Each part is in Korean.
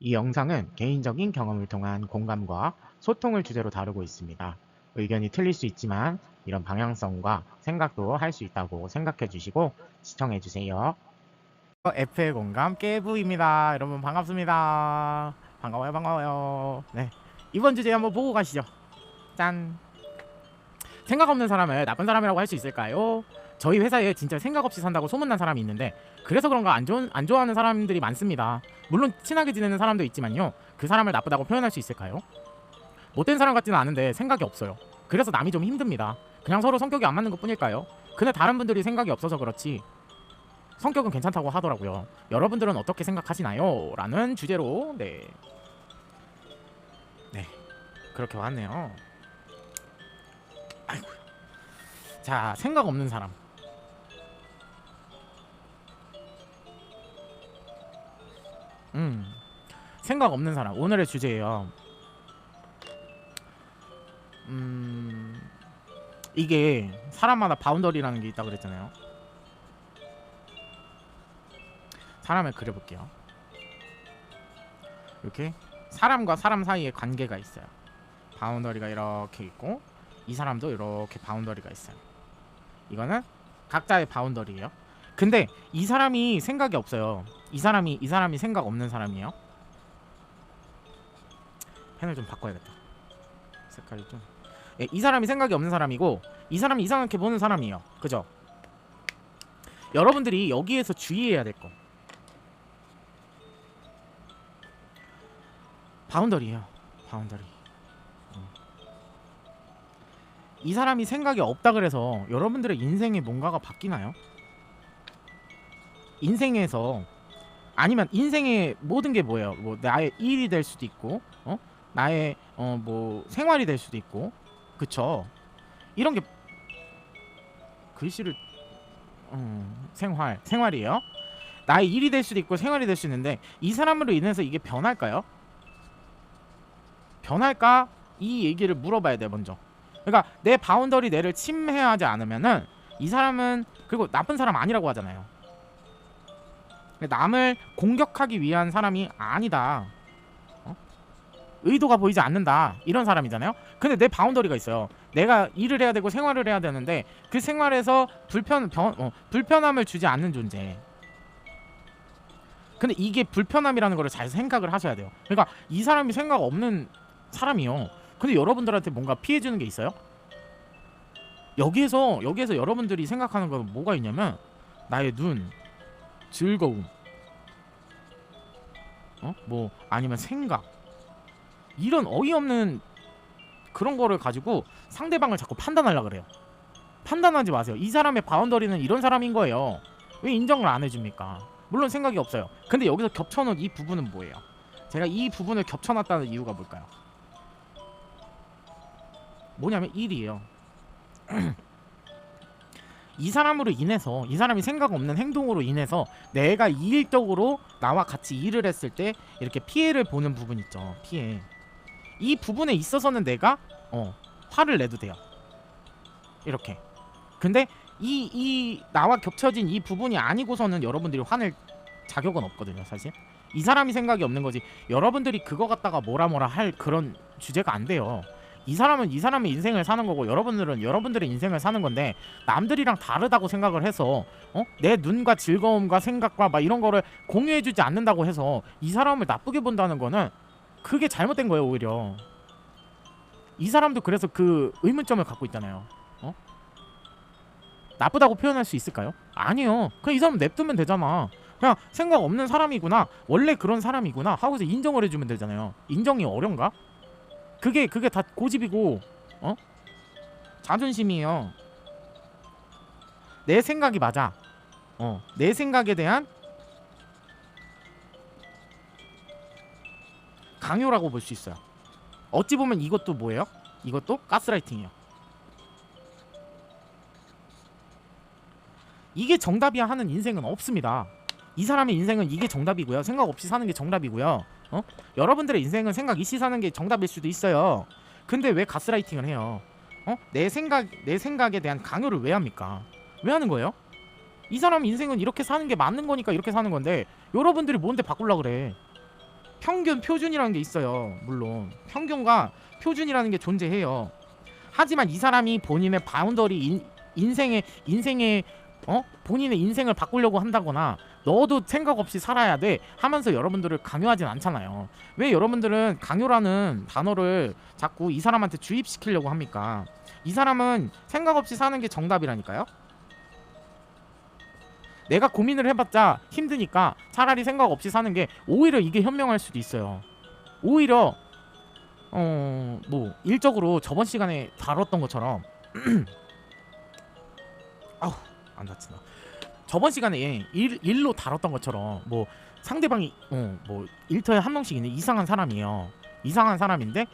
이 영상은 개인적인 경험을 통한 공감과 소통을 주제로 다루고 있습니다. 의견이 틀릴 수 있지만 이런 방향성과 생각도 할 수 있다고 생각해 주시고 시청해 주세요. F의 공감 깨부입니다. 여러분 반갑습니다. 반가워요, 반가워요. 네, 이번 주제 한번 보고 가시죠. 짠. 생각 없는 사람을 나쁜 사람이라고 할 수 있을까요? 저희 회사에 진짜 생각 없이 산다고 소문난 사람이 있는데 그래서 그런가 안 좋아하는 사람들이 많습니다. 물론 친하게 지내는 사람도 있지만요, 그 사람을 나쁘다고 표현할 수 있을까요? 못된 사람 같지는 않은데 생각이 없어요. 그래서 남이 좀 힘듭니다. 그냥 서로 성격이 안 맞는 것 뿐일까요? 근데 다른 분들이 생각이 없어서 그렇지 성격은 괜찮다고 하더라고요. 여러분들은 어떻게 생각하시나요? 라는 주제로 네 그렇게 왔네요. 아이고. 자, 생각 없는 사람. 생각 없는 사람 오늘의 주제예요. 이게 사람마다 바운더리라는 게 있다고 그랬잖아요. 사람을 그려볼게요. 이렇게 사람과 사람 사이에 관계가 있어요. 바운더리가 이렇게 있고 이 사람도 이렇게 바운더리가 있어요. 이거는 각자의 바운더리예요. 근데 이 사람이 생각이 없어요. 이 사람이 생각 없는 사람이에요. 펜을 좀 바꿔야겠다. 색깔이 좀. 예, 이 사람이 생각이 없는 사람이고 이 사람이 이상하게 보는 사람이에요. 그죠? 여러분들이 여기에서 주의해야 될 거. 바운더리예요. 바운더리. 이 사람이 생각이 없다 그래서 여러분들의 인생에 뭔가가 바뀌나요? 인생에서 아니면 인생의 모든 게 뭐예요? 뭐 나의 일이 될 수도 있고, 나의 뭐 생활이 될 수도 있고, 그쵸? 이런 게 글씨를 생활이에요. 나의 일이 될 수도 있고 생활이 될 수 있는데 이 사람으로 인해서 이게 변할까요? 변할까? 이 얘기를 물어봐야 돼 먼저. 그러니까 내 바운더리 내를 침해하지 않으면은 이 사람은 그리고 나쁜 사람 아니라고 하잖아요. 남을 공격하기 위한 사람이 아니다. 의도가 보이지 않는다. 이런 사람이잖아요. 근데 내 바운더리가 있어요. 내가 일을 해야 되고 생활을 해야 되는데 그 생활에서 불편함을 주지 않는 존재. 근데 이게 불편함이라는 거를 잘 생각을 하셔야 돼요. 그러니까 이 사람이 생각 없는 사람이요. 근데 여러분들한테 뭔가 피해 주는 게 있어요? 여기에서 여러분들이 생각하는 건 뭐가 있냐면 나의 눈, 즐거움, 뭐 아니면 생각, 이런 어이없는 그런 거를 가지고 상대방을 자꾸 판단하려고 그래요. 판단하지 마세요. 이 사람의 바운더리는 이런 사람인 거예요. 왜 인정을 안 해줍니까? 물론 생각이 없어요. 근데 여기서 겹쳐놓은 이 부분은 뭐예요? 제가 이 부분을 겹쳐놨다는 이유가 뭘까요? 뭐냐면 일이에요. 이 사람으로 인해서, 이 사람이 생각 없는 행동으로 인해서 내가 일적으로 나와 같이 일을 했을 때 이렇게 피해를 보는 부분 있죠. 피해. 이 부분에 있어서는 내가 화를 내도 돼요. 이렇게. 근데 이 나와 겹쳐진 이 부분이 아니고서는 여러분들이 화낼 자격은 없거든요. 사실 이 사람이 생각이 없는 거지 여러분들이 그거 갖다가 뭐라 할 그런 주제가 안 돼요. 이 사람은 이 사람의 인생을 사는 거고 여러분들은 여러분들의 인생을 사는 건데 남들이랑 다르다고 생각을 해서 내 눈과 즐거움과 생각과 막 이런 거를 공유해주지 않는다고 해서 이 사람을 나쁘게 본다는 거는 그게 잘못된 거예요. 오히려 이 사람도 그래서 그 의문점을 갖고 있잖아요. 나쁘다고 표현할 수 있을까요? 아니요. 그냥 이 사람 냅두면 되잖아. 그냥 생각 없는 사람이구나, 원래 그런 사람이구나 하고서 인정을 해주면 되잖아요. 인정이 어려운가? 그게 다 고집이고 자존심이에요. 내 생각이 맞아. 내 생각에 대한 강요라고 볼 수 있어요. 어찌 보면 이것도 뭐예요? 이것도 가스라이팅이에요. 이게 정답이야 하는 인생은 없습니다. 이 사람의 인생은 이게 정답이고요. 생각 없이 사는 게 정답이고요. 여러분들의 인생은 생각 있이 사는 게 정답일 수도 있어요. 근데 왜 가스라이팅을 해요? 내 생각에 대한 강요를 왜 합니까? 왜 하는 거예요? 이 사람 인생은 이렇게 사는 게 맞는 거니까 이렇게 사는 건데 여러분들이 뭔데 바꾸려고 그래? 평균, 표준이라는 게 있어요. 물론 평균과 표준이라는 게 존재해요. 하지만 이 사람이 본인의 바운더리, 인생의 본인의 인생을 바꾸려고 한다거나 너도 생각 없이 살아야 돼 하면서 여러분들을 강요하진 않잖아요. 왜 여러분들은 강요라는 단어를 자꾸 이 사람한테 주입시키려고 합니까? 이 사람은 생각 없이 사는 게 정답이라니까요. 내가 고민을 해봤자 힘드니까 차라리 생각 없이 사는 게 오히려 이게 현명할 수도 있어요. 오히려 뭐 일적으로 저번 시간에 다뤘던 것처럼 아우 안 다친다. 저번 시간에 일로 다뤘던 것처럼 뭐 상대방이 뭐 일터에 한 명씩 있는 이상한 사람이에요. 이상한 사람인데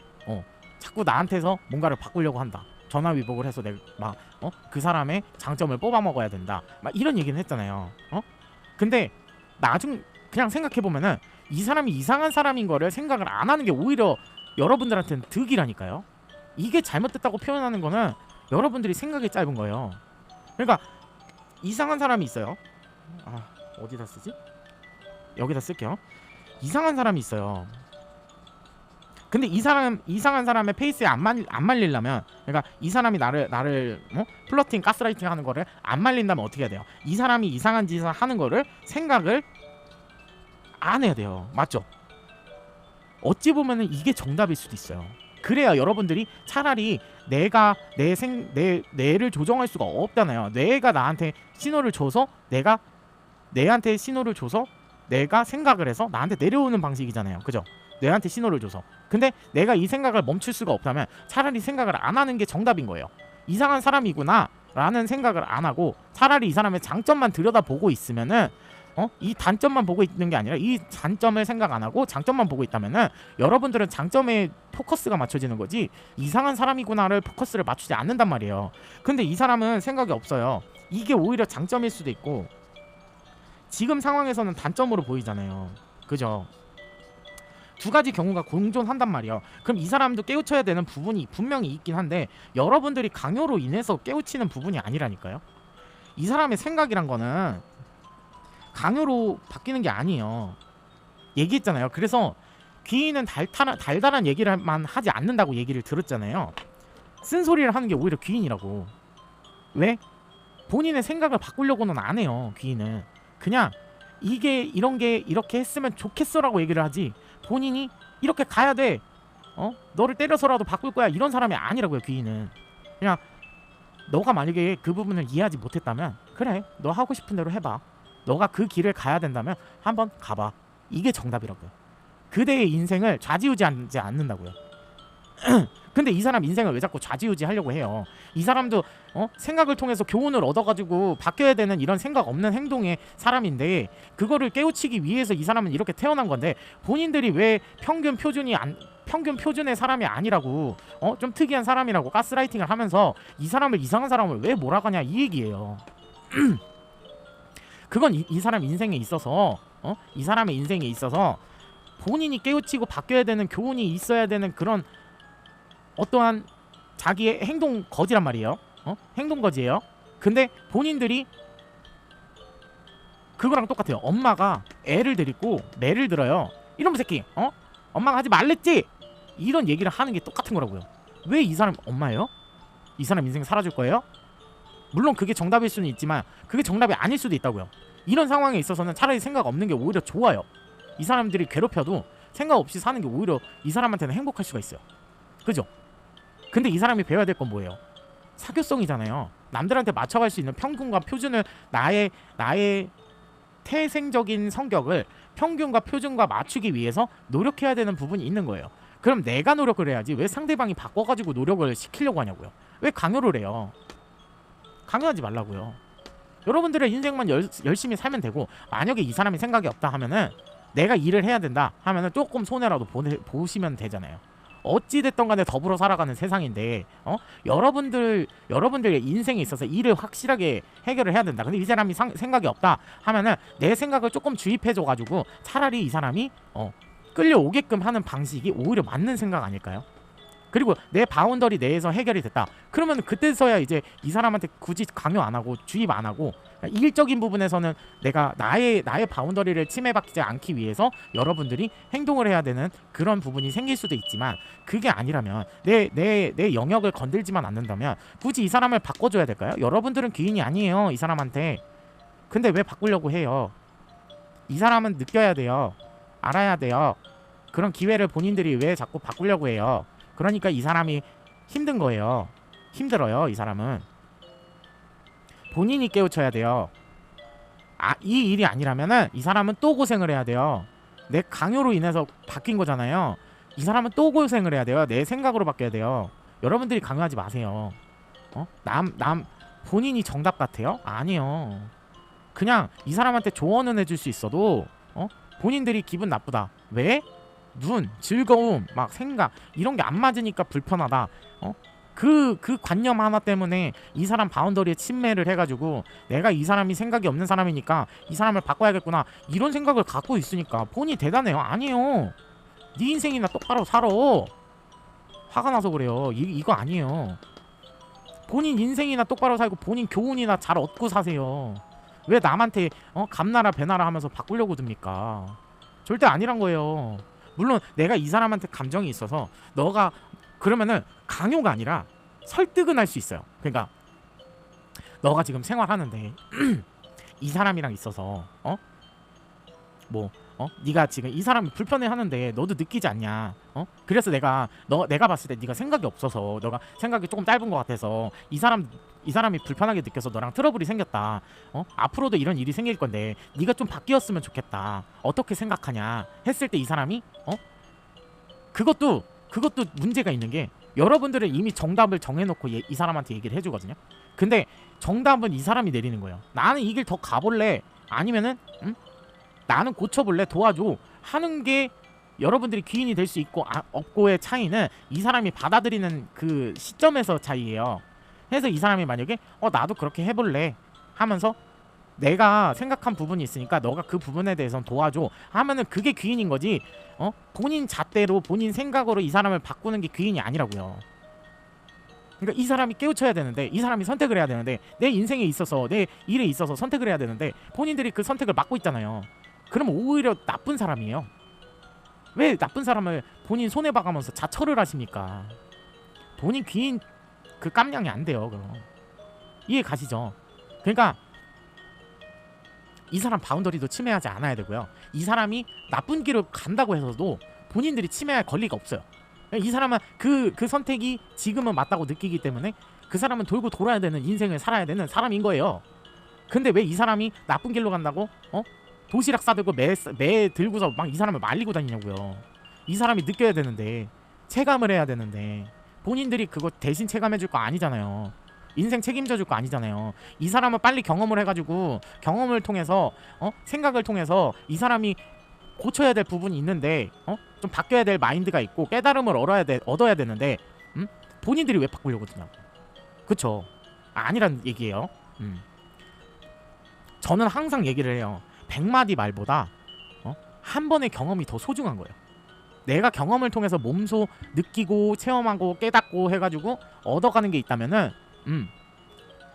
자꾸 나한테서 뭔가를 바꾸려고 한다. 전화 위복을 해서 내가 막 그 사람의 장점을 뽑아 먹어야 된다. 막 이런 얘기는 했잖아요. 근데 나중 그냥 생각해 보면은 이 사람이 이상한 사람인 거를 생각을 안 하는 게 오히려 여러분들한테는 득이라니까요. 이게 잘못됐다고 표현하는 거는 여러분들이 생각이 짧은 거예요. 그러니까 이상한 사람이 있어요. 아, 어디다 쓰지? 여기다 쓸게요. 이상한 사람이 있어요. 근데 이상한 사람의 페이스에 안 말리려면, 그러니까 이 사람이 나를 플러팅, 가스라이팅 하는 거를 안 말린다면 어떻게 해야 돼요? 이 사람이 이상한 짓을 하는 거를 생각을 안 해야 돼요. 맞죠? 어찌 보면은 이게 정답일 수도 있어요. 그래야 여러분들이 차라리 내가 뇌를 조정할 수가 없잖아요. 뇌가 나한테 신호를 줘서 내한테 신호를 줘서 내가 생각을 해서 나한테 내려오는 방식이잖아요. 그죠? 뇌한테 신호를 줘서. 근데 내가 이 생각을 멈출 수가 없다면 차라리 생각을 안 하는 게 정답인 거예요. 이상한 사람이구나 라는 생각을 안 하고 차라리 이 사람의 장점만 들여다보고 있으면은 이 단점만 보고 있는 게 아니라 이 단점을 생각 안 하고 장점만 보고 있다면은 여러분들은 장점에 포커스가 맞춰지는 거지 이상한 사람이구나를 포커스를 맞추지 않는단 말이에요. 근데 이 사람은 생각이 없어요. 이게 오히려 장점일 수도 있고 지금 상황에서는 단점으로 보이잖아요. 그죠? 두 가지 경우가 공존한단 말이에요. 그럼 이 사람도 깨우쳐야 되는 부분이 분명히 있긴 한데 여러분들이 강요로 인해서 깨우치는 부분이 아니라니까요. 이 사람의 생각이란 거는 강요로 바뀌는 게 아니에요. 얘기했잖아요. 그래서 귀인은 달달한 얘기를만 하지 않는다고 얘기를 들었잖아요. 쓴소리를 하는 게 오히려 귀인이라고. 왜? 본인의 생각을 바꾸려고는 안 해요. 귀인은 그냥 이게 이런 게 이렇게 했으면 좋겠어라고 얘기를 하지 본인이 이렇게 가야 돼 너를 때려서라도 바꿀 거야 이런 사람이 아니라고요. 귀인은 그냥 너가 만약에 그 부분을 이해하지 못했다면 그래 너 하고 싶은 대로 해봐. 너가 그 길을 가야 된다면 한번 가봐. 이게 정답이라고요. 그대의 인생을 좌지우지하지 않는다고요. 근데 이 사람 인생을 왜 자꾸 좌지우지 하려고 해요? 이 사람도 생각을 통해서 교훈을 얻어가지고 바뀌어야 되는 이런 생각 없는 행동의 사람인데 그거를 깨우치기 위해서 이 사람은 이렇게 태어난 건데 본인들이 왜 평균 표준의 사람이 아니라고 좀 특이한 사람이라고 가스라이팅을 하면서 이 사람을 이상한 사람을 왜 몰아가냐 이 얘기예요. 그건 이 사람 인생에 있어서 이 사람의 인생에 있어서 본인이 깨우치고 바뀌어야 되는 교훈이 있어야 되는 그런 어떠한 자기의 행동 거지란 말이에요. 행동 거지예요. 근데 본인들이 그거랑 똑같아요. 엄마가 애를 데리고 매를 들어요. 이놈 새끼 엄마가 하지 말랬지 이런 얘기를 하는 게 똑같은 거라고요. 왜 이 사람 엄마예요? 이 사람 인생 사라질 거예요? 물론 그게 정답일 수는 있지만 그게 정답이 아닐 수도 있다고요. 이런 상황에 있어서는 차라리 생각 없는 게 오히려 좋아요. 이 사람들이 괴롭혀도 생각 없이 사는 게 오히려 이 사람한테는 행복할 수가 있어요. 그죠? 근데 이 사람이 배워야 될 건 뭐예요? 사교성이잖아요. 남들한테 맞춰갈 수 있는 평균과 표준을 나의 태생적인 성격을 평균과 표준과 맞추기 위해서 노력해야 되는 부분이 있는 거예요. 그럼 내가 노력을 해야지 왜 상대방이 바꿔가지고 노력을 시키려고 하냐고요. 왜 강요를 해요? 강요하지 말라고요. 여러분들의 인생만 열심히 살면 되고 만약에 이 사람이 생각이 없다 하면은 내가 일을 해야 된다 하면은 조금 손해라도 보시면 되잖아요. 어찌됐던 간에 더불어 살아가는 세상인데 여러분들의 인생에 있어서 일을 확실하게 해결을 해야 된다. 근데 이 사람이 생각이 없다 하면은 내 생각을 조금 주입해줘가지고 차라리 이 사람이 끌려오게끔 하는 방식이 오히려 맞는 생각 아닐까요? 그리고 내 바운더리 내에서 해결이 됐다. 그러면 그때서야 이제 이 사람한테 굳이 강요 안 하고 주입 안 하고 일적인 부분에서는 내가 나의 바운더리를 침해받지 않기 위해서 여러분들이 행동을 해야 되는 그런 부분이 생길 수도 있지만, 그게 아니라면 내 영역을 건들지만 않는다면 굳이 이 사람을 바꿔줘야 될까요? 여러분들은 귀인이 아니에요, 이 사람한테. 근데 왜 바꾸려고 해요? 이 사람은 느껴야 돼요. 알아야 돼요. 그런 기회를 본인들이 왜 자꾸 바꾸려고 해요? 그러니까 이 사람이 힘든 거예요. 힘들어요, 이 사람은. 본인이 깨우쳐야 돼요. 이 일이 아니라면은 이 사람은 또 고생을 해야 돼요. 내 강요로 인해서 바뀐 거잖아요. 이 사람은 또 고생을 해야 돼요. 내 생각으로 바뀌어야 돼요. 여러분들이 강요하지 마세요. 본인이 정답 같아요? 아니요. 그냥 이 사람한테 조언은 해줄 수 있어도 본인들이 기분 나쁘다. 왜? 눈, 즐거움, 막 생각 이런 게 안 맞으니까 불편하다. 그 관념 하나 때문에 이 사람 바운더리에 침해를 해가지고 내가 이 사람이 생각이 없는 사람이니까 이 사람을 바꿔야겠구나, 이런 생각을 갖고 있으니까 본인이 대단해요? 아니에요. 네 인생이나 똑바로 살아. 화가 나서 그래요. 이거 아니에요. 본인 인생이나 똑바로 살고 본인 교훈이나 잘 얻고 사세요. 왜 남한테 감나라 배나라 하면서 바꾸려고 듭니까? 절대 아니란 거예요. 물론 내가 이 사람한테 감정이 있어서 너가 그러면은 강요가 아니라 설득은 할 수 있어요. 그러니까 너가 지금 생활하는데 이 사람이랑 있어서 네가 지금 이 사람이 불편해하는데 너도 느끼지 않냐? 그래서 내가 봤을 때 네가 생각이 없어서, 너가 생각이 조금 짧은 것 같아서 이 사람이 불편하게 느껴서 너랑 트러블이 생겼다. 앞으로도 이런 일이 생길 건데 네가 좀 바뀌었으면 좋겠다. 어떻게 생각하냐? 했을 때 이 사람이 그것도 문제가 있는 게, 여러분들은 이미 정답을 정해놓고 이 사람한테 얘기를 해주거든요. 근데 정답은 이 사람이 내리는 거예요. 나는 이 길 더 가볼래, 아니면은 나는 고쳐볼래, 도와줘 하는 게 여러분들이 귀인이 될 수 있고 없고의 차이는 이 사람이 받아들이는 그 시점에서 차이예요. 그래서 이 사람이 만약에 나도 그렇게 해볼래 하면서 내가 생각한 부분이 있으니까 너가 그 부분에 대해서는 도와줘 하면은 그게 귀인인 거지. 본인 잣대로 본인 생각으로 이 사람을 바꾸는 게 귀인이 아니라고요. 그러니까 이 사람이 깨우쳐야 되는데, 이 사람이 선택을 해야 되는데, 내 인생에 있어서 내 일에 있어서 선택을 해야 되는데 본인들이 그 선택을 막고 있잖아요. 그러면 오히려 나쁜 사람이에요. 왜 나쁜 사람을 본인 손해봐가면서 자처를 하십니까? 본인 귀인 그 깜냥이 안 돼요. 그럼 이해 가시죠? 그러니까 이 사람 바운더리도 침해하지 않아야 되고요. 이 사람이 나쁜 길을 간다고 해서도 본인들이 침해할 권리가 없어요. 이 사람은 그 선택이 지금은 맞다고 느끼기 때문에 그 사람은 돌고 돌아야 되는 인생을 살아야 되는 사람인 거예요. 근데 왜 이 사람이 나쁜 길로 간다고 도시락 싸들고 매 들고서 막 이 사람을 말리고 다니냐고요. 이 사람이 느껴야 되는데, 체감을 해야 되는데 본인들이 그거 대신 체감해줄 거 아니잖아요. 인생 책임져 줄 거 아니잖아요. 이 사람은 빨리 경험을 해가지고 경험을 통해서 생각을 통해서 이 사람이 고쳐야 될 부분이 있는데 좀 바뀌어야 될 마인드가 있고 깨달음을 얻어야 되는데 본인들이 왜 바꾸려고 드냐고. 그쵸? 아니란 얘기예요. 저는 항상 얘기를 해요. 100마디 말보다 한 번의 경험이 더 소중한 거예요. 내가 경험을 통해서 몸소 느끼고 체험하고 깨닫고 해가지고 얻어가는 게 있다면은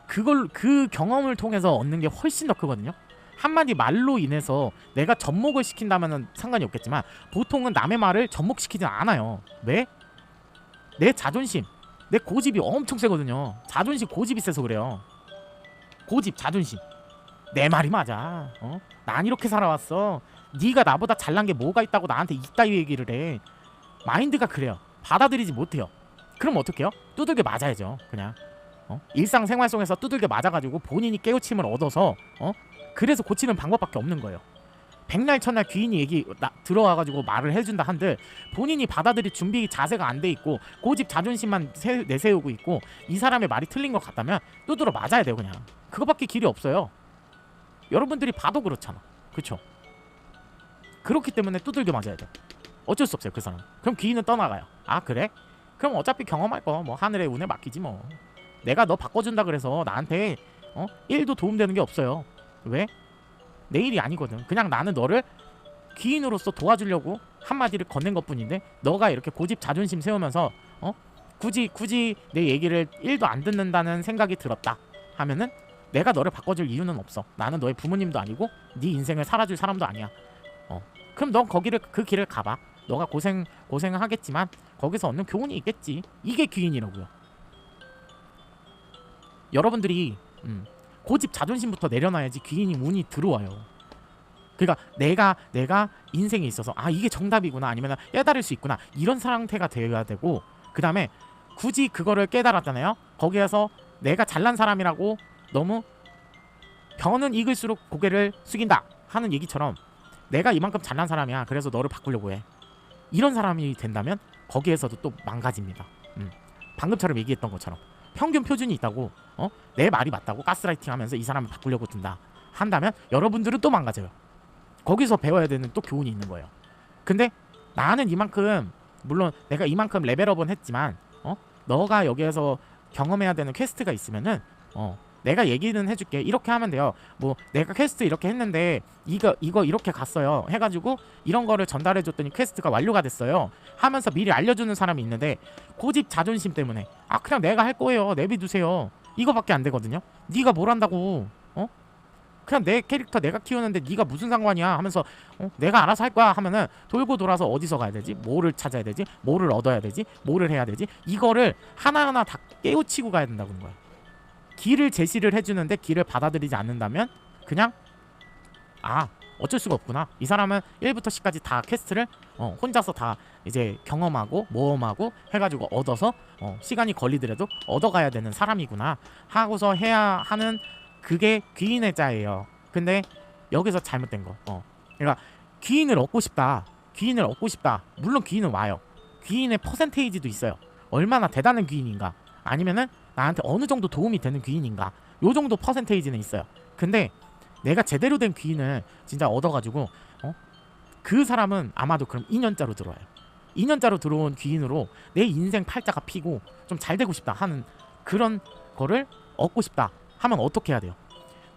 그 경험을 통해서 얻는 게 훨씬 더 크거든요. 한마디 말로 인해서 내가 접목을 시킨다면은 상관이 없겠지만 보통은 남의 말을 접목시키지 않아요. 왜? 내 자존심, 내 고집이 엄청 세거든요. 자존심, 고집이 세서 그래요. 고집, 자존심. 내 말이 맞아. 난 이렇게 살아왔어. 네가 나보다 잘난 게 뭐가 있다고 나한테 이따위 얘기를 해. 마인드가 그래요. 받아들이지 못해요. 그럼 어떡해요? 두들겨 맞아야죠. 그냥 일상생활 속에서 두들겨 맞아가지고 본인이 깨우침을 얻어서 그래서 고치는 방법밖에 없는 거예요. 백날 천날 귀인이 들어와가지고 말을 해준다 한들 본인이 받아들일 준비 자세가 안 돼 있고 고집 자존심만 내세우고 있고 이 사람의 말이 틀린 것 같다면 두드러 맞아야 돼요. 그냥 그거밖에 길이 없어요. 여러분들이 봐도 그렇잖아. 그쵸? 그렇기 때문에 두들겨 맞아야 돼. 어쩔 수 없어요. 그 사람. 그럼 귀인은 떠나가요. 아 그래? 그럼 어차피 경험할 거 뭐 하늘의 운에 맡기지 뭐. 내가 너 바꿔준다 그래서 나한테 1도 도움되는 게 없어요. 왜? 내 일이 아니거든. 그냥 나는 너를 귀인으로서 도와주려고 한마디를 건넨 것뿐인데 너가 이렇게 고집 자존심 세우면서 굳이 내 얘기를 1도 안 듣는다는 생각이 들었다 하면은 내가 너를 바꿔줄 이유는 없어. 나는 너의 부모님도 아니고 네 인생을 살아줄 사람도 아니야. 그럼 넌 그 길을 가봐. 너가 고생을 하겠지만 거기서 얻는 교훈이 있겠지. 이게 귀인이라고요. 여러분들이 고집 자존심부터 내려놔야지 귀인이 운이 들어와요. 그러니까 내가 인생에 있어서 이게 정답이구나, 아니면 깨달을 수 있구나, 이런 상태가 되어야 되고, 그 다음에 굳이 그거를 깨달았잖아요. 거기에서 내가 잘난 사람이라고 너무 겨는 익을수록 고개를 숙인다 하는 얘기처럼 내가 이만큼 잘난 사람이야, 그래서 너를 바꾸려고 해, 이런 사람이 된다면 거기에서도 또 망가집니다. 방금처럼 얘기했던 것처럼 평균 표준이 있다고 내 말이 맞다고 가스라이팅 하면서 이 사람을 바꾸려고 든다 한다면 여러분들은 또 망가져요. 거기서 배워야 되는 또 교훈이 있는 거예요. 근데 나는 이만큼, 물론 내가 이만큼 레벨업은 했지만 너가 여기에서 경험해야 되는 퀘스트가 있으면은 내가 얘기는 해줄게. 이렇게 하면 돼요. 뭐 내가 퀘스트 이렇게 했는데 이거 이렇게 갔어요 해가지고 이런 거를 전달해줬더니 퀘스트가 완료가 됐어요 하면서 미리 알려주는 사람이 있는데, 고집 자존심 때문에 그냥 내가 할 거예요, 내비두세요, 이거밖에 안 되거든요. 네가 뭘 한다고, 그냥 내 캐릭터 내가 키우는데 네가 무슨 상관이야 하면서 내가 알아서 할 거야 하면은 돌고 돌아서 어디서 가야 되지, 뭐를 찾아야 되지, 뭐를 얻어야 되지, 뭐를 해야 되지, 이거를 하나하나 다 깨우치고 가야 된다는 거야. 길을 제시를 해주는데 길을 받아들이지 않는다면 그냥 어쩔 수가 없구나, 이 사람은 1부터 10까지 다 퀘스트를 혼자서 다 이제 경험하고 모험하고 해가지고 얻어서 시간이 걸리더라도 얻어가야 되는 사람이구나 하고서 해야 하는, 그게 귀인의 자예요. 근데 여기서 잘못된 거, 그러니까 귀인을 얻고 싶다. 물론 귀인은 와요. 귀인의 퍼센테이지도 있어요. 얼마나 대단한 귀인인가, 아니면은 나한테 어느 정도 도움이 되는 귀인인가, 요 정도 퍼센테이지는 있어요. 근데 내가 제대로 된 귀인을 진짜 얻어가지고 그 사람은 아마도 그럼 2년자로 들어와요. 2년자로 들어온 귀인으로 내 인생 팔자가 피고 좀 잘 되고 싶다 하는 그런 거를 얻고 싶다 하면 어떻게 해야 돼요?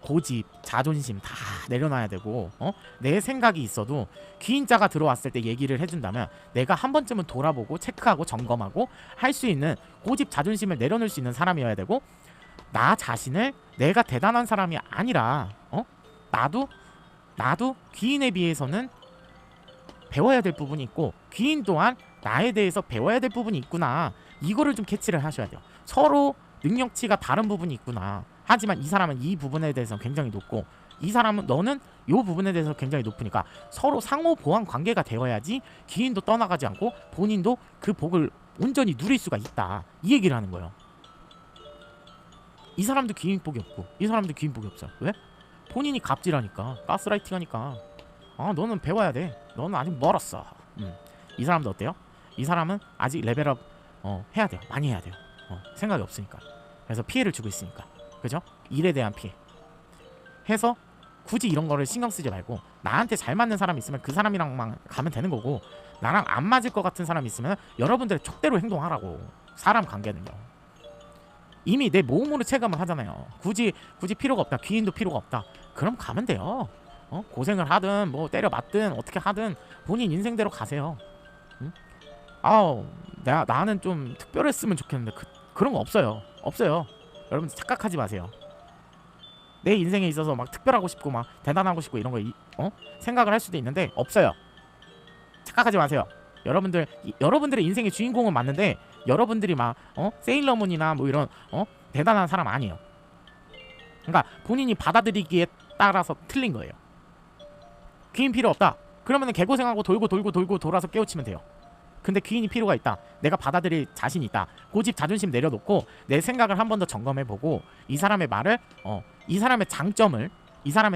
고집, 자존심 다 내려놔야 되고, 내 생각이 있어도 귀인자가 들어왔을 때 얘기를 해준다면 내가 한 번쯤은 돌아보고 체크하고 점검하고 할 수 있는, 고집, 자존심을 내려놓을 수 있는 사람이어야 되고, 나 자신을 내가 대단한 사람이 아니라 나도 귀인에 비해서는 배워야 될 부분이 있고, 귀인 또한 나에 대해서 배워야 될 부분이 있구나, 이거를 좀 캐치를 하셔야 돼요. 서로 능력치가 다른 부분이 있구나, 하지만 이 사람은 이 부분에 대해서 굉장히 높고 이 사람은, 너는 이 부분에 대해서 굉장히 높으니까 서로 상호 보완 관계가 되어야지 귀인도 떠나가지 않고 본인도 그 복을 온전히 누릴 수가 있다, 이 얘기를 하는 거예요. 이 사람도 귀인복이 없고 이 사람도 귀인복이 없어요. 왜? 본인이 갑질하니까, 가스라이팅하니까. 너는 배워야 돼, 너는 아직 멀었어. 이 사람도 어때요? 이 사람은 아직 레벨업 해야 돼요. 많이 해야 돼요. 생각이 없으니까. 그래서 피해를 주고 있으니까. 그죠? 일에 대한 피해 해서 굳이 이런 거를 신경 쓰지 말고, 나한테 잘 맞는 사람이 있으면 그 사람이랑만 가면 되는 거고, 나랑 안 맞을 것 같은 사람이 있으면 여러분들의 촉대로 행동하라고. 사람 관계는요, 이미 내 몸으로 체감을 하잖아요. 굳이 필요가 없다, 귀인도 필요가 없다, 그럼 가면 돼요. 고생을 하든 뭐 때려 맞든 어떻게 하든 본인 인생대로 가세요. 응? 나는 좀 특별했으면 좋겠는데 그런 거 없어요. 여러분들 착각하지 마세요. 내 인생에 있어서 막 특별하고 싶고 막 대단하고 싶고 이런 거 생각을 할 수도 있는데 없어요. 착각하지 마세요. 여러분들의 인생의 주인공은 맞는데 여러분들이 막 세일러문이나 뭐 이런 대단한 사람 아니에요. 그러니까 본인이 받아들이기에 따라서 틀린 거예요. 귀인 필요 없다, 그러면은 개고생하고 돌고 돌아서 깨우치면 돼요. 근데 귀인이 필요가 있다, 내가 받아들일 자신이 있다, 고집 자존심 내려놓고 내 생각을 한 번 더 점검해보고 이 사람의 말을 이 사람의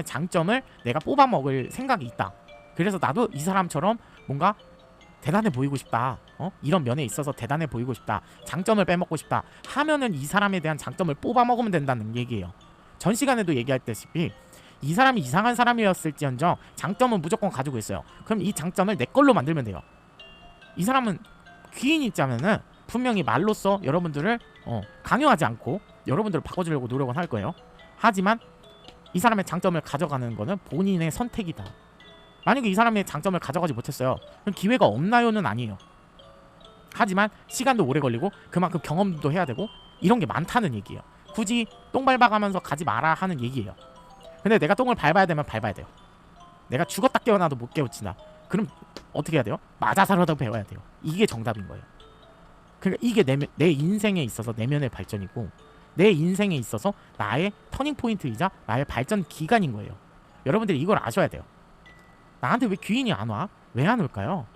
장점을 내가 뽑아먹을 생각이 있다. 그래서 나도 이 사람처럼 뭔가 대단해 보이고 싶다, 이런 면에 있어서 대단해 보이고 싶다, 장점을 빼먹고 싶다 하면은 이 사람에 대한 장점을 뽑아먹으면 된다는 얘기예요. 전 시간에도 얘기했다시피 이 사람이 이상한 사람이었을지언정 장점은 무조건 가지고 있어요. 그럼 이 장점을 내 걸로 만들면 돼요. 이 사람은 귀인이 있자면은 분명히 말로써 여러분들을 강요하지 않고 여러분들을 바꿔주려고 노력은 할 거예요. 하지만 이 사람의 장점을 가져가는 거는 본인의 선택이다. 만약에 이 사람의 장점을 가져가지 못했어요, 그럼 기회가 없나요는 아니에요. 하지만 시간도 오래 걸리고 그만큼 경험도 해야 되고 이런 게 많다는 얘기예요. 굳이 똥 밟아가면서 가지 마라 하는 얘기예요. 근데 내가 똥을 밟아야 되면 밟아야 돼요. 내가 죽었다 깨어나도 못 깨우친다. 그럼 어떻게 해야 돼요? 맞아 살아도 배워야 돼요. 이게 정답인 거예요. 그러니까 이게 내 인생에 있어서 내면의 발전이고 내 인생에 있어서 나의 터닝포인트이자 나의 발전 기간인 거예요. 여러분들이 이걸 아셔야 돼요. 나한테 왜 귀인이 안 와? 왜 안 올까요?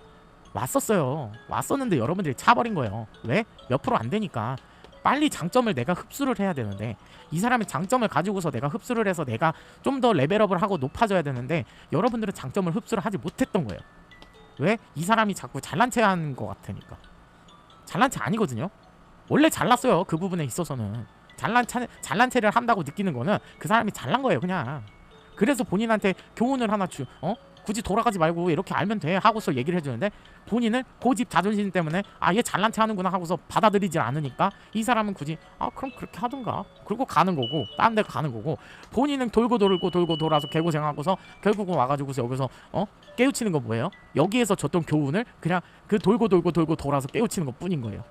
왔었어요. 왔었는데 여러분들이 차버린 거예요. 왜? 몇 프로 안 되니까. 빨리 장점을 내가 흡수를 해야 되는데 이 사람의 장점을 가지고서 내가 흡수를 해서 내가 좀 더 레벨업을 하고 높아져야 되는데 여러분들은 장점을 흡수를 하지 못했던 거예요. 왜? 이 사람이 자꾸 잘난 체 하는 것 같으니까. 잘난 체 아니거든요. 원래 잘났어요. 그 부분에 있어서는. 잘난 체를 한다고 느끼는 거는 그 사람이 잘난 거예요 그냥. 그래서 본인한테 교훈을 하나 굳이 돌아가지 말고 이렇게 알면 돼 하고서 얘기를 해주는데 본인은 고집 자존심 때문에 얘 잘난 체 하는구나 하고서 받아들이질 않으니까 이 사람은 굳이 그럼 그렇게 하든가 그리고 가는 거고 다른 데 가는 거고 본인은 돌고 돌아서 개고생하고서 결국은 와가지고서 여기서 깨우치는 거 뭐예요? 여기에서 줬던 교훈을 그냥 그 돌고 돌아서 깨우치는 것 뿐인 거예요.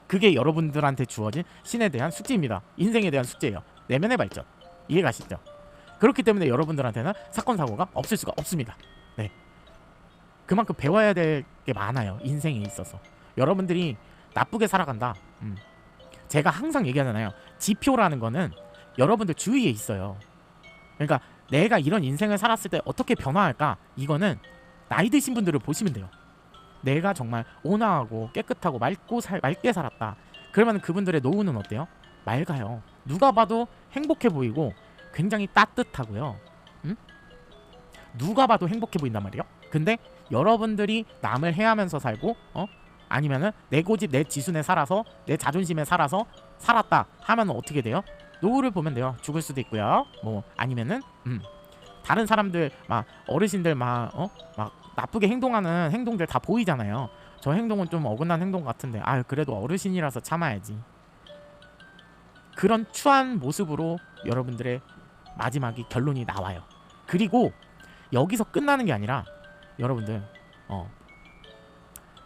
그게 여러분들한테 주어진 신에 대한 숙제입니다. 인생에 대한 숙제예요. 내면의 발전. 이해가시죠? 그렇기 때문에 여러분들한테는 사건 사고가 없을 수가 없습니다. 네. 그만큼 배워야 될 게 많아요. 인생에 있어서. 여러분들이 나쁘게 살아간다. 제가 항상 얘기하잖아요. 지표라는 거는 여러분들 주위에 있어요. 그러니까 내가 이런 인생을 살았을 때 어떻게 변화할까? 이거는 나이 드신 분들을 보시면 돼요. 내가 정말 온화하고 깨끗하고 맑게 살았다. 그러면 그분들의 노후는 어때요? 맑아요. 누가 봐도 행복해 보이고 굉장히 따뜻하고요. 누가 봐도 행복해 보인단 말이에요. 근데 여러분들이 남을 해하면서 살고 아니면은 내 고집 내 지순에 살아서 내 자존심에 살아서 살았다 하면 어떻게 돼요? 노후를 보면 돼요. 죽을 수도 있고요. 뭐 아니면은 다른 사람들 막 어르신들 막 나쁘게 행동하는 행동들 다 보이잖아요. 저 행동은 좀 어긋난 행동 같은데 그래도 어르신이라서 참아야지. 그런 추한 모습으로 여러분들의 마지막이 결론이 나와요. 그리고 여기서 끝나는 게 아니라 여러분들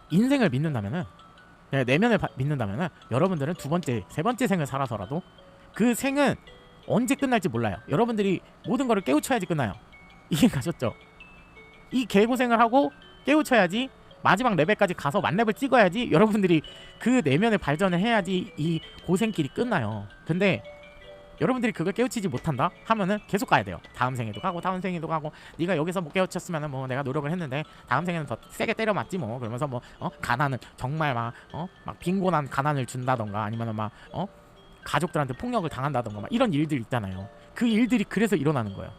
인생을 믿는다면은 내면을 믿는다면은 여러분들은 두 번째, 세 번째 생을 살아서라도 그 생은 언제 끝날지 몰라요. 여러분들이 모든 거를 깨우쳐야지 끝나요. 이해 가셨죠? 이 개고생을 하고 깨우쳐야지 마지막 레벨까지 가서 만렙을 찍어야지 여러분들이 그 내면의 발전을 해야지 이 고생길이 끝나요. 근데 여러분들이 그걸 깨우치지 못한다 하면은 계속 가야 돼요. 다음 생에도 가고 다음 생에도 가고 네가 여기서 못 깨우쳤으면은 뭐 내가 노력을 했는데 다음 생에는 더 세게 때려 맞지 뭐. 그러면서 뭐 가난을 정말 막 빈곤한 가난을 준다던가 아니면은 막 가족들한테 폭력을 당한다던가 막 이런 일들 있잖아요. 그 일들이 그래서 일어나는 거예요.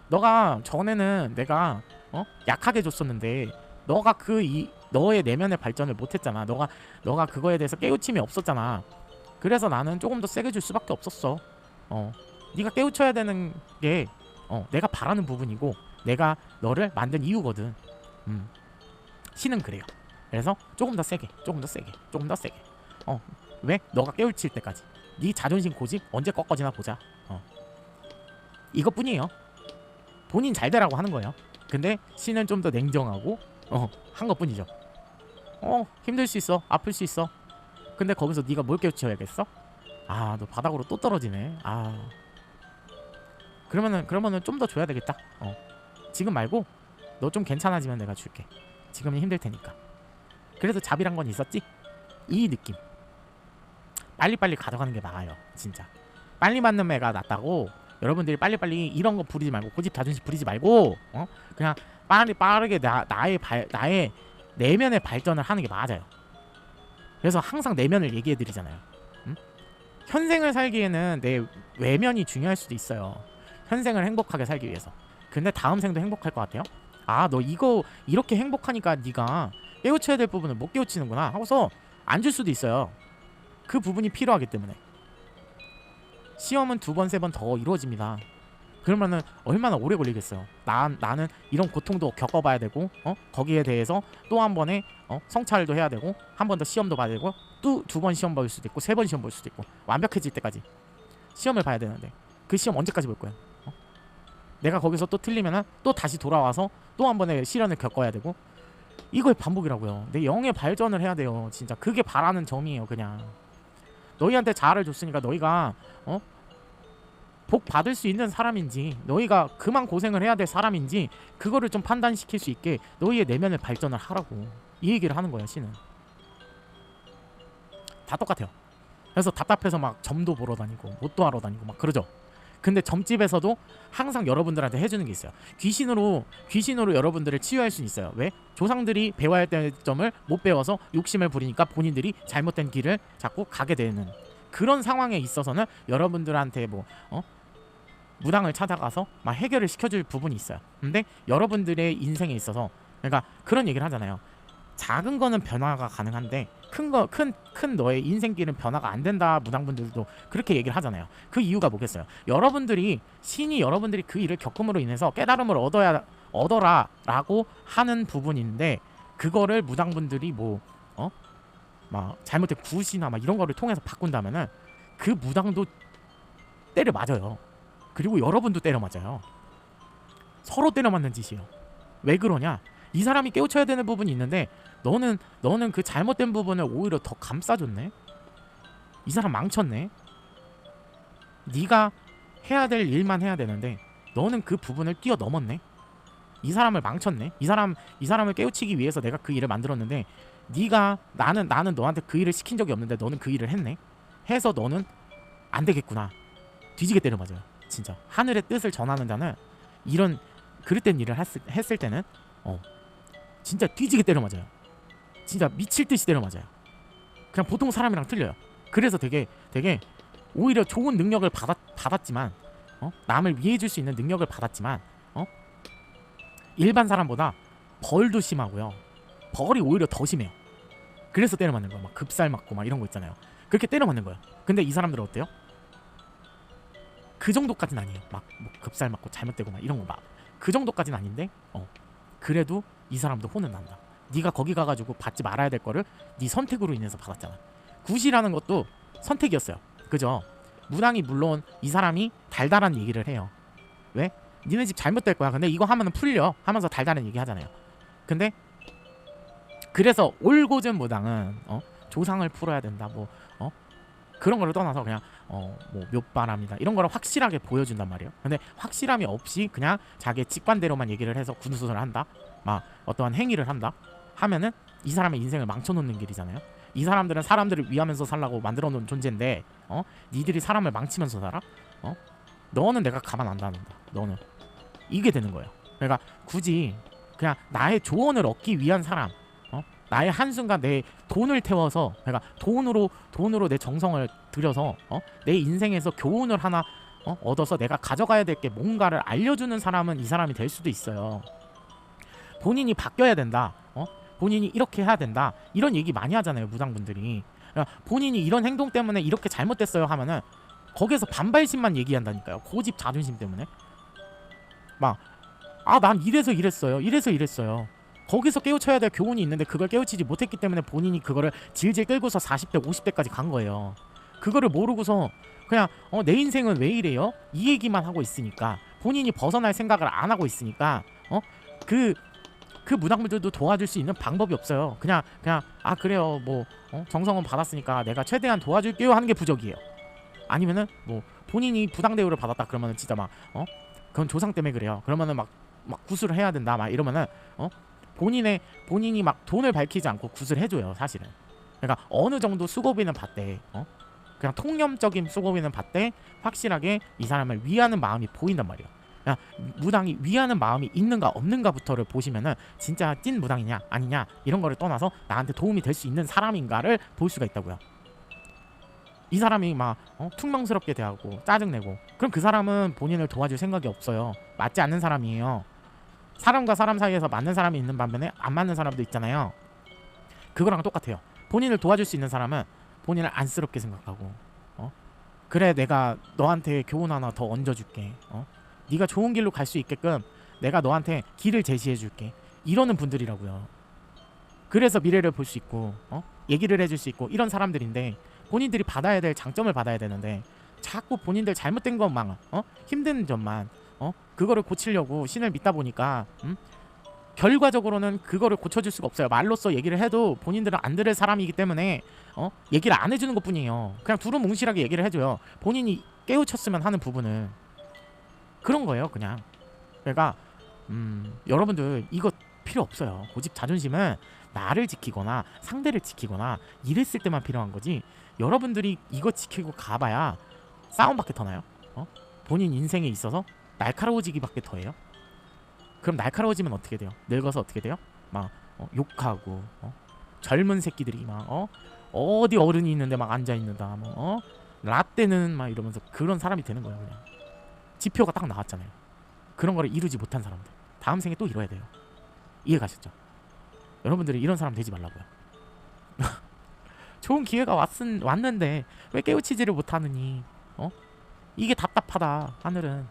너가 전에는 내가 약하게 줬었는데 너가 너의 내면의 발전을 못했잖아. 너가 그거에 대해서 깨우침이 없었잖아. 그래서 나는 조금 더 세게 줄 수밖에 없었어. 네가 깨우쳐야 되는 게 내가 바라는 부분이고 내가 너를 만든 이유거든. 신은 그래요. 그래서 조금 더 세게 왜? 너가 깨우칠 때까지 네 자존심 고집 언제 꺾어지나 보자. 이것뿐이에요. 본인 잘 되라고 하는 거예요. 근데 신은 좀 더 냉정하고 한 것뿐이죠. 힘들 수 있어. 아플 수 있어. 근데 거기서 네가 뭘 깨우쳐야겠어? 너 바닥으로 또 떨어지네. 그러면은 좀 더 줘야 되겠다. 지금 말고 너 좀 괜찮아지면 내가 줄게. 지금은 힘들 테니까. 그래도 잡이란 건 있었지? 이 느낌. 빨리빨리 가져가는 게 나아요. 진짜. 빨리 맞는 애가 낫다고. 여러분들이 빨리빨리 이런 거 부리지 말고 고집 자존심 부리지 말고 그냥 빠르게 나의 내면의 발전을 하는 게 맞아요. 그래서 항상 내면을 얘기해 드리잖아요. 현생을 살기에는 내 외면이 중요할 수도 있어요. 현생을 행복하게 살기 위해서. 근데 다음 생도 행복할 것 같아요? 너 이거 이렇게 행복하니까 네가 깨우쳐야 될 부분을 못 깨우치는구나 하고서 안 줄 수도 있어요. 그 부분이 필요하기 때문에. 시험은 2번, 3번 더 이루어집니다. 그러면은 얼마나 오래 걸리겠어요. 나는 이런 고통도 겪어봐야 되고 거기에 대해서 또 한 번에 성찰도 해야 되고 한 번 더 시험도 봐야 되고 또 2번 시험 볼 수도 있고 3번 시험 볼 수도 있고 완벽해질 때까지 시험을 봐야 되는데 그 시험 언제까지 볼 거야? 내가 거기서 또 틀리면은 또 다시 돌아와서 또 한 번의 시련을 겪어야 되고 이거의 반복이라고요. 내 영의 발전을 해야 돼요. 진짜 그게 바라는 점이에요. 그냥 너희한테 자아를 줬으니까 너희가 복 받을 수 있는 사람인지, 너희가 그만 고생을 해야 될 사람인지, 그거를 좀 판단시킬 수 있게 너희의 내면의 발전을 하라고, 이 얘기를 하는 거예요. 신은 다 똑같아요. 그래서 답답해서 막 점도 보러 다니고 못도 하러 다니고 막 그러죠. 근데 점집에서도 항상 여러분들한테 해주는 게 있어요. 귀신으로 여러분들을 치유할 수 있어요. 왜? 조상들이 배워야 할 점을 못 배워서 욕심을 부리니까 본인들이 잘못된 길을 자꾸 가게 되는 그런 상황에 있어서는 여러분들한테 무당을 찾아가서 막 해결을 시켜줄 부분이 있어요. 근데 여러분들의 인생에 있어서, 그러니까 그런 얘기를 하잖아요. 작은 거는 변화가 가능한데 큰 너의 인생길은 변화가 안 된다. 무당분들도 그렇게 얘기를 하잖아요. 그 이유가 뭐겠어요? 신이 여러분들이 그 일을 겪음으로 인해서 깨달음을 얻어라라고 하는 부분인데, 그거를 무당분들이 막 잘못된 굿이나 막 이런 거를 통해서 바꾼다면은 그 무당도 때려 맞아요. 그리고 여러분도 때려 맞아요. 서로 때려 맞는 짓이에요. 왜 그러냐? 이 사람이 깨우쳐야 되는 부분이 있는데 너는 그 잘못된 부분을 오히려 더 감싸줬네. 이 사람 망쳤네. 네가 해야 될 일만 해야 되는데 너는 그 부분을 뛰어넘었네. 이 사람을 망쳤네. 이 사람을 깨우치기 위해서 내가 그 일을 만들었는데, 나는 너한테 그 일을 시킨 적이 없는데 너는 그 일을 했네. 해서 너는 안 되겠구나. 뒤지게 때려 맞아요. 진짜 하늘의 뜻을 전하는 자는 이런 그릇된 일을 했을 때는 진짜 뒤지게 때려 맞아요. 진짜 미칠 듯이 때려 맞아요. 그냥 보통 사람이랑 틀려요. 그래서 되게 오히려 좋은 능력을 받았지만, 남을 위해줄 수 있는 능력을 받았지만, 일반 사람보다 벌도 심하고요. 벌이 오히려 더 심해요. 그래서 때려 맞는 거예요. 막 급살 맞고 막 이런 거 있잖아요. 그렇게 때려 맞는 거예요. 근데 이 사람들은 어때요? 그 정도까지는 아니에요. 막 급살 맞고 잘못되고 막 이런 거 막 그 정도까지는 아닌데, 그래도 이 사람도 혼은 난다. 네가 거기 가가지고 받지 말아야 될 거를 네 선택으로 인해서 받았잖아. 굿이라는 것도 선택이었어요. 그죠? 무당이 물론 이 사람이 달달한 얘기를 해요. 왜? 니네 집 잘못될 거야. 근데 이거 하면은 풀려 하면서 달달한 얘기 하잖아요. 근데 그래서 올곧은 무당은 조상을 풀어야 된다. 그런 거를 떠나서 그냥 묘바람이다 이런 거를 확실하게 보여준단 말이에요. 근데 확실함이 없이 그냥 자기의 직관대로만 얘기를 해서 구두소설을 한다, 막 어떠한 행위를 한다 하면은 이 사람의 인생을 망쳐놓는 길이잖아요. 이 사람들은 사람들을 위하면서 살라고 만들어놓은 존재인데 니들이 사람을 망치면서 살아? 너는 내가 가만 안 둔다. 너는 이게 되는 거예요. 그러니까 굳이 그냥 나의 조언을 얻기 위한 사람, 나의 한순간 내 돈을 태워서, 그러니까 돈으로 내 정성을 들여서 내 인생에서 교훈을 하나 얻어서 내가 가져가야 될 게 뭔가를 알려주는 사람은 이 사람이 될 수도 있어요. 본인이 바뀌어야 된다, 본인이 이렇게 해야 된다, 이런 얘기 많이 하잖아요, 무당분들이. 그러니까 본인이 이런 행동 때문에 이렇게 잘못됐어요 하면은 거기에서 반발심만 얘기한다니까요. 고집 자존심 때문에 막 난 이래서 이랬어요. 거기서 깨우쳐야 될 교훈이 있는데 그걸 깨우치지 못했기 때문에 본인이 그거를 질질 끌고서 40대 50대까지 간 거예요. 그거를 모르고서 그냥 내 인생은 왜 이래요? 이 얘기만 하고 있으니까, 본인이 벗어날 생각을 안 하고 있으니까 그 무당분들도 도와줄 수 있는 방법이 없어요. 그냥 그래요, 정성은 받았으니까 내가 최대한 도와줄게요 하는 게 부적이에요. 아니면은 본인이 부당 대우를 받았다 그러면은 진짜 그건 조상 때문에 그래요. 그러면은 막 구술을 해야 된다 막 이러면은 본인이 막 돈을 밝히지 않고 굿을 해줘요, 사실은. 그러니까 어느 정도 수고비는 받되, 그냥 통념적인 수고비는 받되 확실하게 이 사람을 위하는 마음이 보인단 말이에요. 그냥 무당이 위하는 마음이 있는가 없는가부터를 보시면은 진짜 찐 무당이냐 아니냐 이런 거를 떠나서 나한테 도움이 될 수 있는 사람인가를 볼 수가 있다고요. 이 사람이 막 퉁명스럽게 대하고 짜증내고, 그럼 그 사람은 본인을 도와줄 생각이 없어요. 맞지 않는 사람이에요. 사람과 사람 사이에서 맞는 사람이 있는 반면에 안 맞는 사람도 있잖아요. 그거랑 똑같아요. 본인을 도와줄 수 있는 사람은 본인을 안쓰럽게 생각하고, 그래 내가 너한테 교훈 하나 더 얹어줄게, 네가 좋은 길로 갈 수 있게끔 내가 너한테 길을 제시해줄게, 이러는 분들이라고요. 그래서 미래를 볼 수 있고 얘기를 해줄 수 있고 이런 사람들인데, 본인들이 받아야 될 장점을 받아야 되는데 자꾸 본인들 잘못된 것만 힘든 점만 그거를 고치려고 신을 믿다 보니까 결과적으로는 그거를 고쳐줄 수가 없어요. 말로써 얘기를 해도 본인들은 안 들을 사람이기 때문에 얘기를 안 해주는 것뿐이에요. 그냥 두루뭉실하게 얘기를 해줘요. 본인이 깨우쳤으면 하는 부분은 그런 거예요. 그냥. 그러니까 여러분들 이거 필요 없어요. 고집 자존심은 나를 지키거나 상대를 지키거나 이랬을 때만 필요한 거지. 여러분들이 이거 지키고 가봐야 싸움밖에 더 나요. 본인 인생에 있어서 날카로워지기밖에 더해요. 그럼 날카로워지면 어떻게 돼요? 늙어서 어떻게 돼요? 막 욕하고 젊은 새끼들이 막 어디 어른이 있는데 막 앉아 있는다 뭐 라떼는 막 이러면서 그런 사람이 되는 거예요. 그냥 지표가 딱 나왔잖아요. 그런 거를 이루지 못한 사람들 다음 생에 또 이뤄야 돼요. 이해 가셨죠? 여러분들이 이런 사람 되지 말라고요. 좋은 기회가 왔는데 왜 깨우치지를 못하느니 이게 답답하다 하늘은.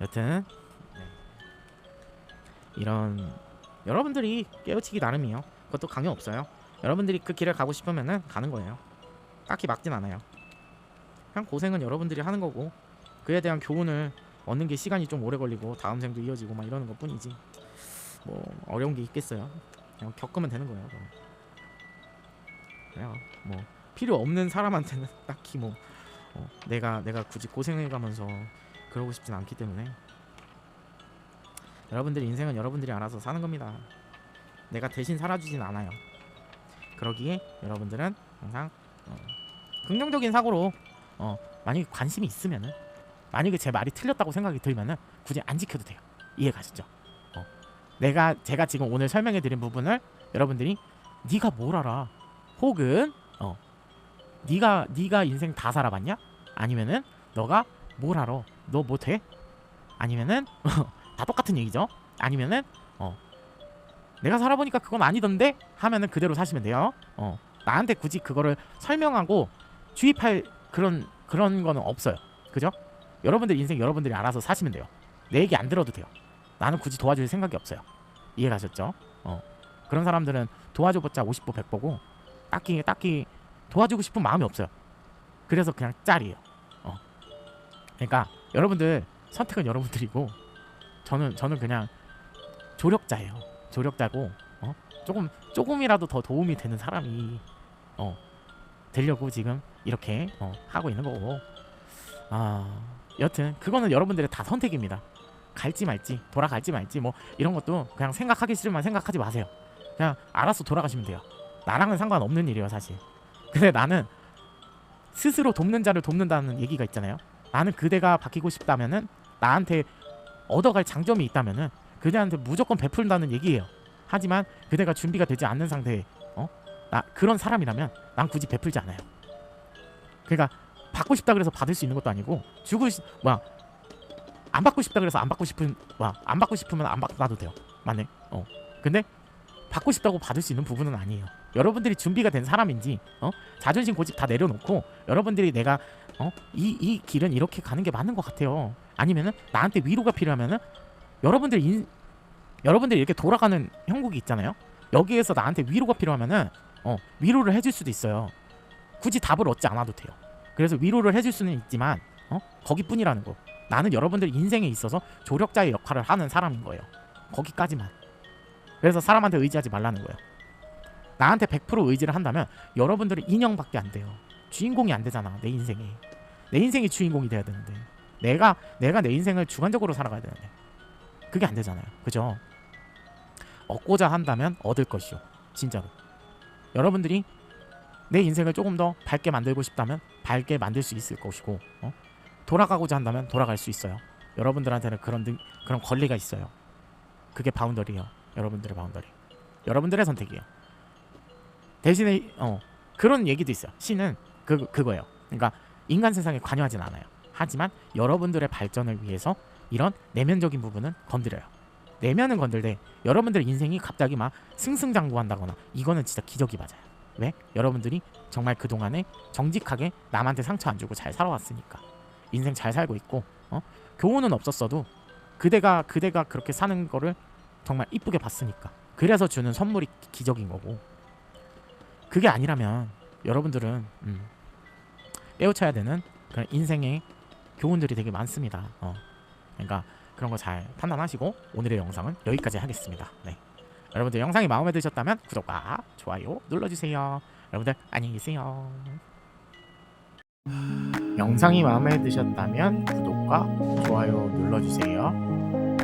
여튼 이런 여러분들이 깨우치기 나름이에요. 그것도 강요 없어요. 여러분들이 그 길을 가고 싶으면은 가는 거예요. 딱히 막진 않아요. 그냥 고생은 여러분들이 하는 거고 그에 대한 교훈을 얻는 게 시간이 좀 오래 걸리고 다음 생도 이어지고 막 이러는 것 뿐이지 뭐 어려운 게 있겠어요. 그냥 겪으면 되는 거예요. 그냥 뭐 필요 없는 사람한테는 딱히 뭐 내가 굳이 고생해가면서 그러고 싶진 않기 때문에 여러분들 인생은 여러분들이 알아서 사는 겁니다. 내가 대신 살아주진 않아요. 그러기에 여러분들은 항상 긍정적인 사고로 만약에 관심이 있으면은 만약에 제 말이 틀렸다고 생각이 들면은 굳이 안 지켜도 돼요. 이해 가시죠? 제가 지금 오늘 설명해 드린 부분을 여러분들이 네가 뭘 알아? 혹은 네가 인생 다 살아봤냐? 아니면은 너가 뭘 알아? 너 뭐 돼? 아니면은 다 똑같은 얘기죠. 아니면은 내가 살아보니까 그건 아니던데 하면은 그대로 사시면 돼요. 나한테 굳이 그거를 설명하고 주입할 그런 거는 없어요. 그죠? 여러분들 인생 여러분들이 알아서 사시면 돼요. 내 얘기 안 들어도 돼요. 나는 굳이 도와줄 생각이 없어요. 이해 가셨죠? 그런 사람들은 도와줘봤자 50보 100보고 딱히 도와주고 싶은 마음이 없어요. 그래서 그냥 짤이에요. 그러니까 여러분들 선택은 여러분들이고 저는 그냥 조력자예요. 조력자고 조금이라도 더 도움이 되는 사람이 되려고 지금 이렇게 하고 있는 거고. 여튼 그거는 여러분들의 다 선택입니다. 갈지 말지 돌아갈지 말지 뭐 이런 것도 그냥 생각하기 싫으면 생각하지 마세요. 그냥 알아서 돌아가시면 돼요. 나랑은 상관없는 일이에요 사실. 근데 나는 스스로 돕는 자를 돕는다는 얘기가 있잖아요. 나는 그대가 바뀌고 싶다면은 나한테 얻어갈 장점이 있다면은 그대한테 무조건 베푼다는 얘기예요. 하지만 그대가 준비가 되지 않는 상태에 나 그런 사람이라면 난 굳이 베풀지 않아요. 그러니까 받고 싶다 그래서 받을 수 있는 것도 아니고 안 받고 싶다 그래서 안 받고 싶으면 안 받아도 돼요. 맞네. 근데 받고 싶다고 받을 수 있는 부분은 아니에요. 여러분들이 준비가 된 사람인지 자존심 고집 다 내려놓고 여러분들이 내가 이 길은 이렇게 가는 게 맞는 것 같아요. 아니면은 나한테 위로가 필요하면은 여러분들이 이렇게 돌아가는 형국이 있잖아요. 여기에서 나한테 위로가 필요하면은 위로를 해줄 수도 있어요. 굳이 답을 얻지 않아도 돼요. 그래서 위로를 해줄 수는 있지만 거기뿐이라는 거. 나는 여러분들 인생에 있어서 조력자의 역할을 하는 사람인 거예요. 거기까지만. 그래서 사람한테 의지하지 말라는 거예요. 나한테 100% 의지를 한다면 여러분들은 인형밖에 안 돼요. 주인공이 안 되잖아. 내 인생이 주인공이 돼야 되는데 내가 내 인생을 주관적으로 살아가야 되는데 그게 안 되잖아요. 그죠? 얻고자 한다면 얻을 것이요. 진짜로. 여러분들이 내 인생을 조금 더 밝게 만들고 싶다면 밝게 만들 수 있을 것이고 돌아가고자 한다면 돌아갈 수 있어요. 여러분들한테는 그런 권리가 있어요. 그게 바운더리예요. 여러분들의 바운더리. 여러분들의 선택이에요. 대신에 그런 얘기도 있어요. 신은 그거예요. 그러니까 인간 세상에 관여하진 않아요. 하지만 여러분들의 발전을 위해서 이런 내면적인 부분은 건드려요. 내면은 건들되 여러분들의 인생이 갑자기 막 승승장구한다거나 이거는 진짜 기적이 맞아요. 왜? 여러분들이 정말 그동안에 정직하게 남한테 상처 안 주고 잘 살아왔으니까 인생 잘 살고 있고 교훈은 없었어도 그대가 그렇게 사는 거를 정말 이쁘게 봤으니까 그래서 주는 선물이 기적인 거고 그게 아니라면 여러분들은 깨우쳐야 되는 그런 인생의 교훈들이 되게 많습니다. 그러니까 그런 거 잘 판단하시고 오늘의 영상은 여기까지 하겠습니다. 네. 여러분들 영상이 마음에 드셨다면 구독과 좋아요 눌러주세요. 여러분들 안녕히 계세요. 영상이 마음에 드셨다면 구독과 좋아요 눌러주세요.